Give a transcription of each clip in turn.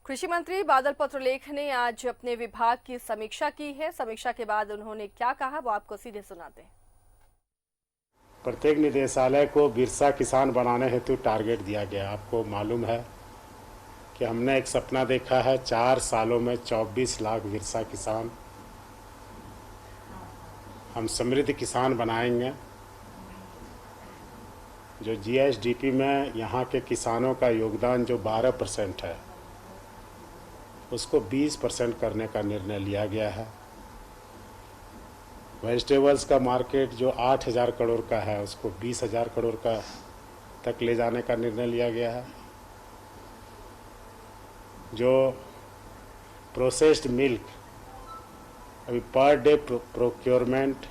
कृषि मंत्री बादल पत्रलेख ने आज अपने विभाग की समीक्षा की है। समीक्षा के बाद उन्होंने क्या कहा वो आपको सीधे सुनाते हैं। प्रत्येक निदेशालय को बिरसा किसान बनाने हेतु टारगेट दिया गया। आपको मालूम है कि हमने एक सपना देखा है 4 सालों में 24 लाख बिरसा किसान हम समृद्ध किसान बनाएंगे। जो जीएसडीपी में यहाँ के किसानों का योगदान जो 12% है उसको 20% करने का निर्णय लिया गया है। वेजिटेबल्स का मार्केट जो 8,000 करोड़ का है उसको 20,000 करोड़ का तक ले जाने का निर्णय लिया गया है। जो प्रोसेस्ड मिल्क अभी पर डे प्रोक्योरमेंट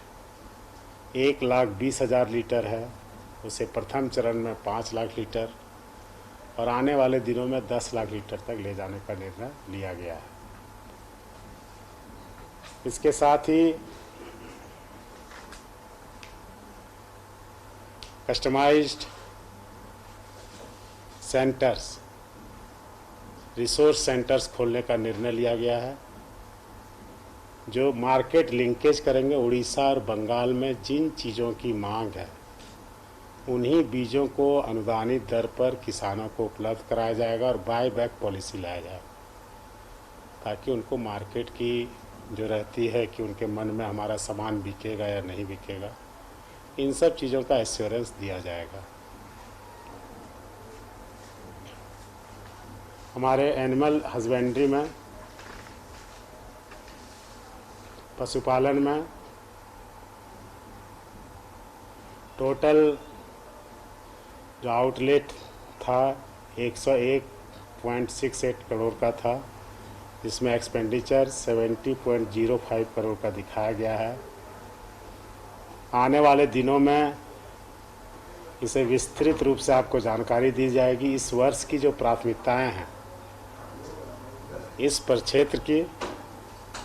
1,20,000 लीटर है, उसे प्रथम चरण में 5 लाख लीटर और आने वाले दिनों में 10 लाख लीटर तक ले जाने का निर्णय लिया गया है। इसके साथ ही कस्टमाइज्ड सेंटर्स, रिसोर्स सेंटर्स खोलने का निर्णय लिया गया है जो मार्केट लिंकेज करेंगे। उड़ीसा और बंगाल में जिन चीज़ों की मांग है उन्हीं बीजों को अनुदानित दर पर किसानों को उपलब्ध कराया जाएगा और बाय बैक पॉलिसी लाया जाएगा ताकि उनको मार्केट की जो रहती है कि उनके मन में हमारा सामान बिकेगा या नहीं बिकेगा, इन सब चीज़ों का एश्योरेंस दिया जाएगा। हमारे एनिमल हस्बेंड्री में, पशुपालन में टोटल जो आउटलेट था 101.68 करोड़ का था, जिसमें एक्सपेंडिचर 70.05 करोड़ का दिखाया गया है। आने वाले दिनों में इसे विस्तृत रूप से आपको जानकारी दी जाएगी। इस वर्ष की जो प्राथमिकताएं हैं इस प्रक्षेत्र की,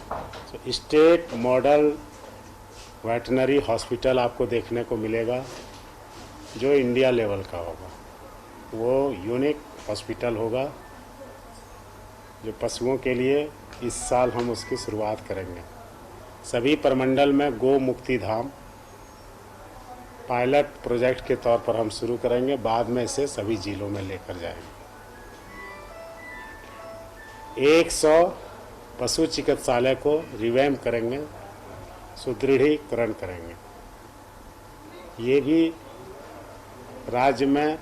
तो स्टेट मॉडल वेटनरी हॉस्पिटल आपको देखने को मिलेगा जो इंडिया लेवल का होगा। वो यूनिक हॉस्पिटल होगा जो पशुओं के लिए इस साल हम उसकी शुरुआत करेंगे। सभी प्रमंडल में गो मुक्ति धाम पायलट प्रोजेक्ट के तौर पर हम शुरू करेंगे, बाद में इसे सभी जिलों में लेकर जाएंगे। 100 पशु चिकित्सालय को रिवैम्प करेंगे, सुदृढ़ीकरण करेंगे। ये भी राज्य में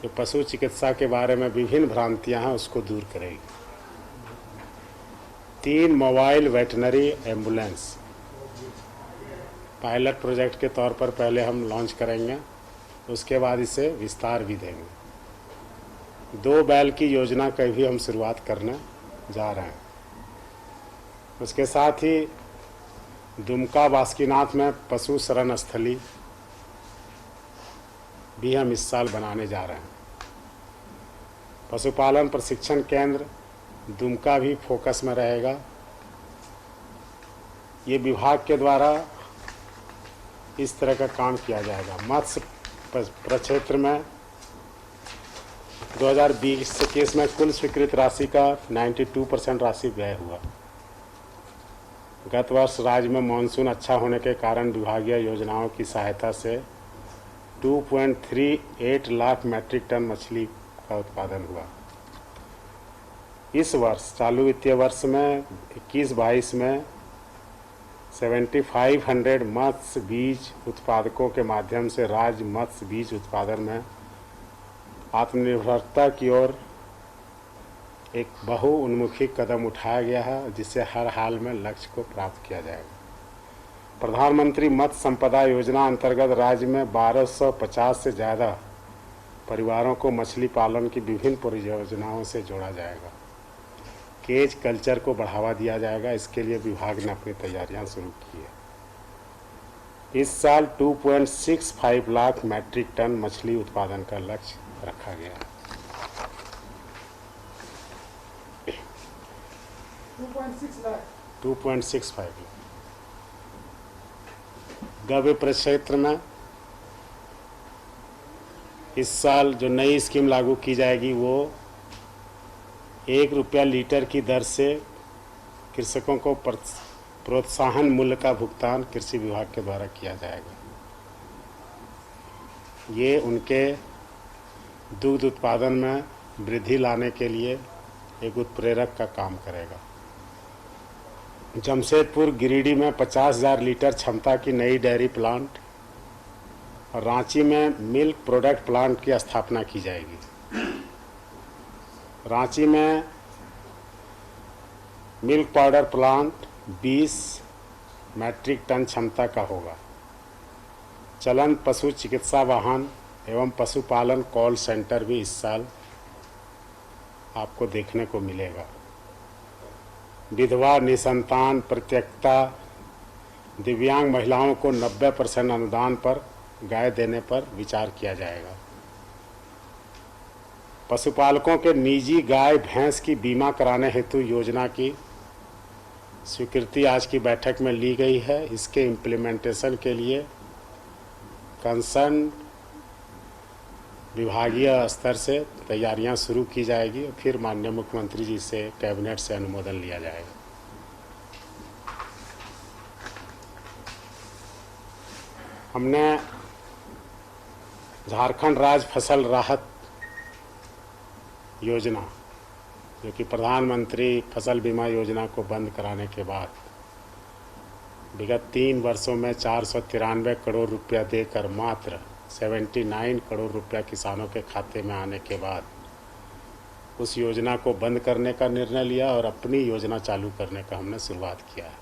जो पशु चिकित्सा के बारे में विभिन्न भ्रांतियां हैं उसको दूर करेगी। 3 mobile veterinary ambulance pilot project के तौर पर पहले हम लॉन्च करेंगे, उसके बाद इसे विस्तार भी देंगे। 2 बैल की योजना की भी हम शुरुआत करने जा रहे हैं। उसके साथ ही दुमका बासुकीनाथ में पशु शरण स्थली भी हम इस साल बनाने जा रहे हैं। पशुपालन प्रशिक्षण केंद्र दुमका भी फोकस में रहेगा। ये विभाग के द्वारा इस तरह का काम किया जाएगा। मत्स्य प्रक्षेत्र में 2020-21 में कुल स्वीकृत राशि का 92% राशि व्यय हुआ। गत वर्ष राज्य में मानसून अच्छा होने के कारण विभागीय योजनाओं की सहायता से 2.38 लाख मैट्रिक टन मछली का उत्पादन हुआ। इस वर्ष चालू वित्तीय वर्ष में 21-22 में 7500 मत्स्य बीज उत्पादकों के माध्यम से राज्य मत्स्य बीज उत्पादन में आत्मनिर्भरता की ओर एक बहुउन्मुखी कदम उठाया गया है, जिससे हर हाल में लक्ष्य को प्राप्त किया जाएगा। प्रधानमंत्री मत्स्य संपदा योजना अंतर्गत राज्य में 1250 से ज़्यादा परिवारों को मछली पालन की विभिन्न परियोजनाओं से जोड़ा जाएगा। केज कल्चर को बढ़ावा दिया जाएगा, इसके लिए विभाग ने अपनी तैयारियां शुरू की है। इस साल 2.65 लाख मैट्रिक टन मछली उत्पादन का लक्ष्य रखा गया है। 2.65 लाख। गव्य प्रक्षेत्र में इस साल जो नई स्कीम लागू की जाएगी वो ₹1 लीटर की दर से कृषकों को प्रोत्साहन मूल्य का भुगतान कृषि विभाग के द्वारा किया जाएगा। ये उनके दुग्ध उत्पादन में वृद्धि लाने के लिए एक उत्प्रेरक का काम करेगा। जमशेदपुर गिरिडीह में 50,000 लीटर क्षमता की नई डेयरी प्लांट और रांची में मिल्क प्रोडक्ट प्लांट की स्थापना की जाएगी। रांची में milk powder plant 20 metric ton क्षमता का होगा। चलन पशु चिकित्सा वाहन एवं पशुपालन कॉल सेंटर भी इस साल आपको देखने को मिलेगा। विधवा, निसंतान, परित्यक्ता, दिव्यांग महिलाओं को 90% अनुदान पर गाय देने पर विचार किया जाएगा। पशुपालकों के निजी गाय भैंस की बीमा कराने हेतु योजना की स्वीकृति आज की बैठक में ली गई है। इसके इम्प्लीमेंटेशन के लिए कंसर्न विभागीय स्तर से तैयारियां शुरू की जाएगी और फिर माननीय मुख्यमंत्री जी से कैबिनेट से अनुमोदन लिया जाएगा। हमने झारखंड राज्य फसल राहत योजना, जो कि प्रधानमंत्री फसल बीमा योजना को बंद कराने के बाद विगत 3 वर्षों में 493 करोड़ रुपया देकर मात्र 79 करोड़ रुपया किसानों के खाते में आने के बाद उस योजना को बंद करने का निर्णय लिया और अपनी योजना चालू करने का हमने शुरुआत किया है।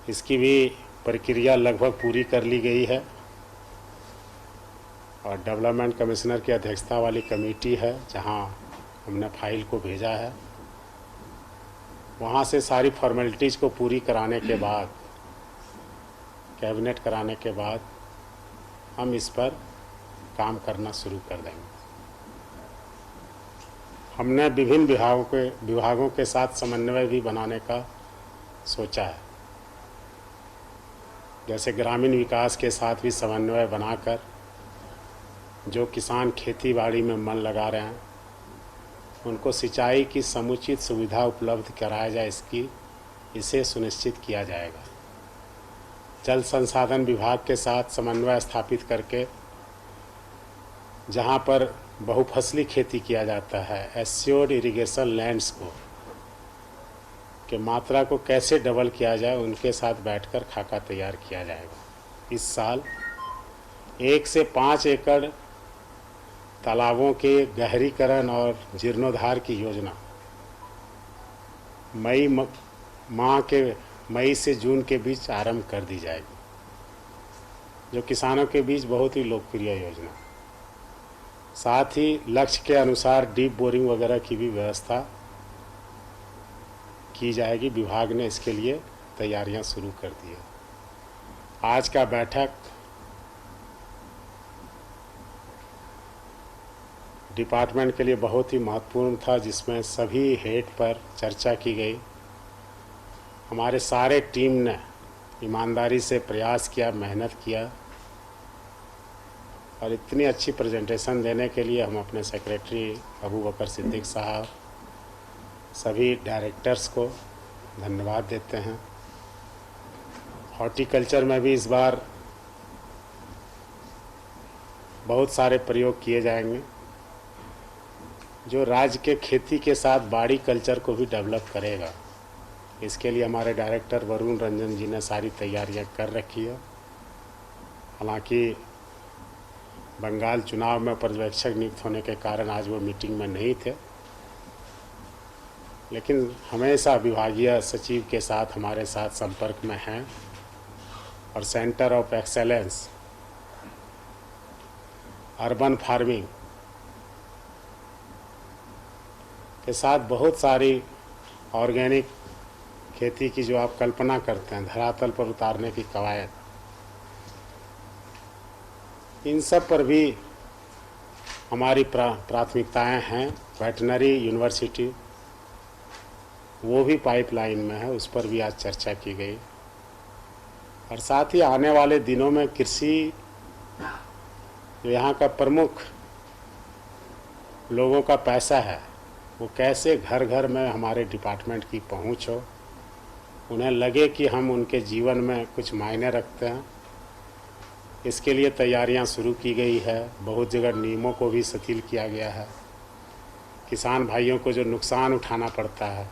इसकी भी प्रक्रिया लगभग पूरी कर ली गई है और डेवलपमेंट कमिश्नर की अध्यक्षता वाली कमेटी है जहां हमने फाइल को भेजा है। वहां से सारी फॉर्मेलिटीज़ को पूरी कराने के बाद, कैबिनेट कराने के बाद हम इस पर काम करना शुरू कर देंगे। हमने विभिन्न विभागों के साथ समन्वय भी बनाने का सोचा है। जैसे ग्रामीण विकास के साथ भी समन्वय बनाकर जो किसान खेती बाड़ी में मन लगा रहे हैं उनको सिंचाई की समुचित सुविधा उपलब्ध कराया जाए, इसे सुनिश्चित किया जाएगा। जल संसाधन विभाग के साथ समन्वय स्थापित करके जहां पर बहुफसली खेती किया जाता है, एस्योर्ड इरिगेशन लैंड्स को के मात्रा को कैसे डबल किया जाए, उनके साथ बैठकर खाका तैयार किया जाएगा। इस साल 1 से 5 एकड़ तालाबों के गहरीकरण और जीर्णोद्धार की योजना मई से जून के बीच आरंभ कर दी जाएगी, जो किसानों के बीच बहुत ही लोकप्रिय योजना। साथ ही लक्ष्य के अनुसार डीप बोरिंग वगैरह की भी व्यवस्था की जाएगी। विभाग ने इसके लिए तैयारियां शुरू कर दी है। आज का बैठक डिपार्टमेंट के लिए बहुत ही महत्वपूर्ण था, जिसमें सभी हेड पर चर्चा की गई। हमारे सारे टीम ने ईमानदारी से प्रयास किया, मेहनत किया और इतनी अच्छी प्रेजेंटेशन देने के लिए हम अपने सेक्रेटरी अबू बकर सिद्दीक साहब, सभी डायरेक्टर्स को धन्यवाद देते हैं। हॉर्टिकल्चर में भी इस बार बहुत सारे प्रयोग किए जाएंगे जो राज्य के खेती के साथ बाड़ी कल्चर को भी डेवलप करेगा। इसके लिए हमारे डायरेक्टर वरुण रंजन जी ने सारी तैयारियां कर रखी है। हालांकि बंगाल चुनाव में पर्यवेक्षक नियुक्त होने के कारण आज वो मीटिंग में नहीं थे, लेकिन हमेशा विभागीय सचिव के साथ हमारे साथ संपर्क में हैं और centre of excellence urban farming के साथ बहुत सारी ऑर्गेनिक खेती की जो आप कल्पना करते हैं धरातल पर उतारने की कवायद, इन सब पर भी हमारी प्राथमिकताएं हैं। वेटनरी यूनिवर्सिटी वो भी पाइपलाइन में है, उस पर भी आज चर्चा की गई। और साथ ही आने वाले दिनों में कृषि जो यहाँ का प्रमुख लोगों का पैसा है, वो कैसे घर घर में हमारे डिपार्टमेंट की पहुंच हो, उन्हें लगे कि हम उनके जीवन में कुछ मायने रखते हैं। इसके लिए तैयारियां शुरू की गई है। बहुत जगह नियमों को भी शिथिल किया गया है। किसान भाइयों को जो नुकसान उठाना पड़ता है,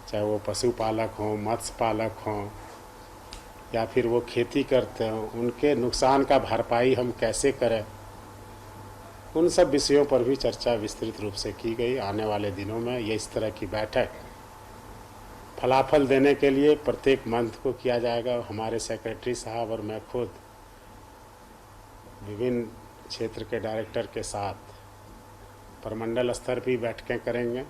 चाहे वो पशुपालक हों, मत्स्य पालक हों या फिर वो खेती करते हों, उनके नुकसान का भरपाई हम कैसे करें, उन सब विषयों पर भी चर्चा विस्तृत रूप से की गई। आने वाले दिनों में ये इस तरह की बैठक फलाफल देने के लिए प्रत्येक मंथ को किया जाएगा। हमारे सेक्रेटरी साहब और मैं खुद विभिन्न क्षेत्र के डायरेक्टर के साथ प्रमंडल स्तर पर बैठकें करेंगे।